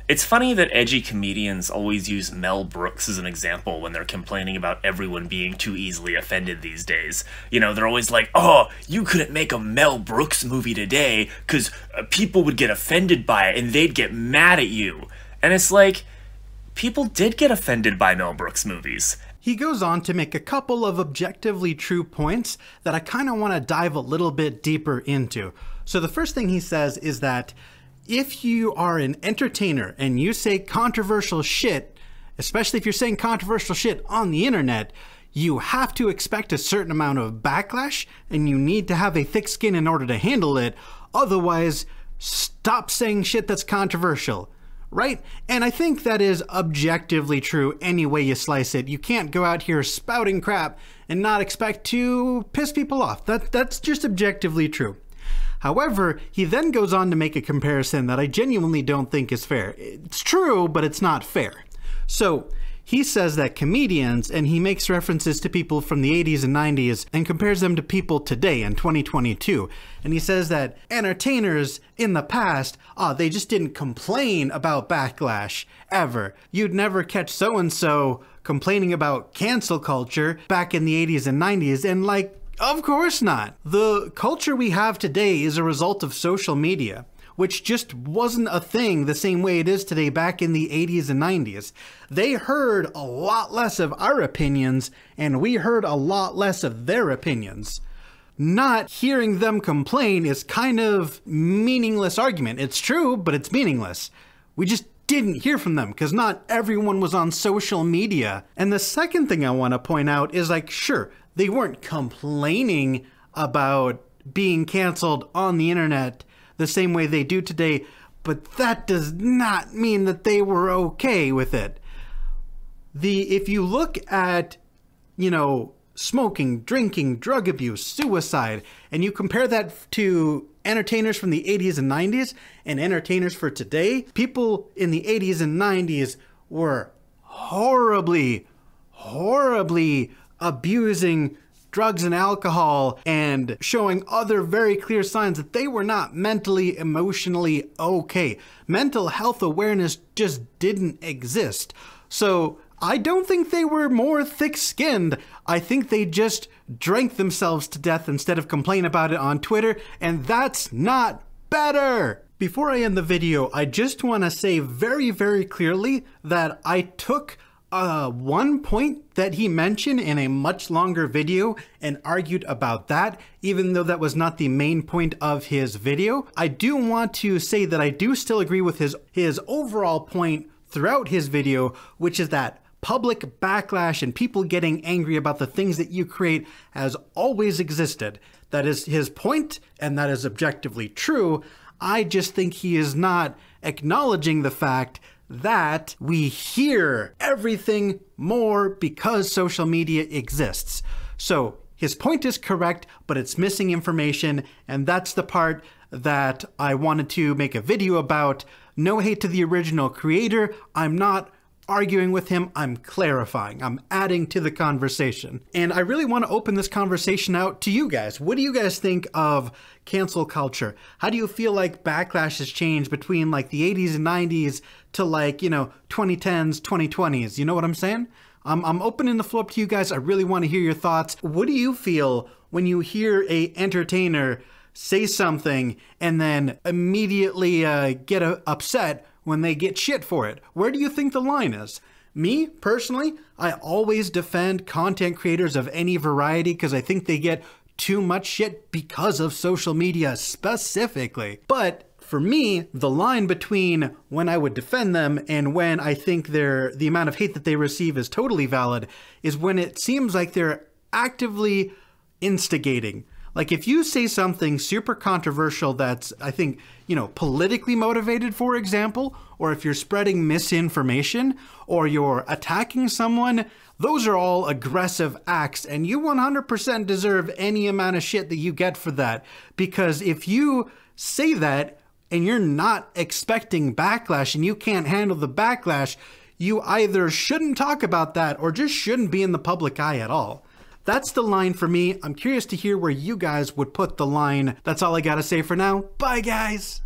It's funny that edgy comedians always use Mel Brooks as an example when they're complaining about everyone being too easily offended these days. You know, they're always like, oh, you couldn't make a Mel Brooks movie today because people would get offended by it and they'd get mad at you. And it's like, people did get offended by Mel Brooks movies. He goes on to make a couple of objectively true points that I kind of want to dive a little bit deeper into. So the first thing he says is that if you are an entertainer and you say controversial shit, especially if you're saying controversial shit on the internet, you have to expect a certain amount of backlash and you need to have a thick skin in order to handle it. Otherwise, stop saying shit that's controversial, right? And I think that is objectively true any way you slice it. You can't go out here spouting crap and not expect to piss people off. That's just objectively true. However, he then goes on to make a comparison that I genuinely don't think is fair. It's true, but it's not fair. So he says that comedians, and he makes references to people from the 80s and 90s and compares them to people today in 2022. And he says that entertainers in the past, they just didn't complain about backlash ever. You'd never catch so-and-so complaining about cancel culture back in the 80s and 90s, and like, of course not. The culture we have today is a result of social media, which just wasn't a thing the same way it is today back in the 80s and 90s. They heard a lot less of our opinions, and we heard a lot less of their opinions. Not hearing them complain is kind of meaningless argument. It's true, but it's meaningless. We just didn't hear from them because not everyone was on social media. And the second thing I want to point out is like, sure, they weren't complaining about being canceled on the internet the same way they do today, but that does not mean that they were okay with it. If you look at, you know, smoking, drinking, drug abuse, suicide, and you compare that to entertainers from the 80s and 90s and entertainers for today, people in the 80s and 90s were horribly abusing drugs and alcohol and showing other very clear signs that they were not mentally, emotionally okay. Mental health awareness just didn't exist. So I don't think they were more thick-skinned. I think they just drank themselves to death instead of complain about it on Twitter, and that's not better. Before I end the video, I just want to say very, very clearly that I took one point that he mentioned in a much longer video and argued about that, even though that was not the main point of his video. I do want to say that I do still agree with his overall point throughout his video, which is that public backlash and people getting angry about the things that you create has always existed. That is his point, and that is objectively true. I just think he is not acknowledging the fact that we hear everything more because social media exists. So his point is correct, but it's missing information, and that's the part that I wanted to make a video about. No hate to the original creator. I'm not arguing with him, I'm clarifying, I'm adding to the conversation. And I really want to open this conversation out to you guys. What do you guys think of cancel culture? How do you feel like backlash has changed between like the 80s and 90s to like, you know, 2010s, 2020s? You know what I'm saying? I'm opening the floor up to you guys. I really want to hear your thoughts. What do you feel when you hear a entertainer say something and then immediately get upset when they get shit for it? Where do you think the line is? Me, personally, I always defend content creators of any variety because I think they get too much shit because of social media specifically. But for me, the line between when I would defend them and when I think the amount of hate that they receive is totally valid is when it seems like they're actively instigating. Like if you say something super controversial that's, I think, you know, politically motivated, for example, or if you're spreading misinformation or you're attacking someone, those are all aggressive acts, and you 100% deserve any amount of shit that you get for that. Because if you say that and you're not expecting backlash and you can't handle the backlash, you either shouldn't talk about that or just shouldn't be in the public eye at all. That's the line for me. I'm curious to hear where you guys would put the line. That's all I gotta say for now. Bye, guys.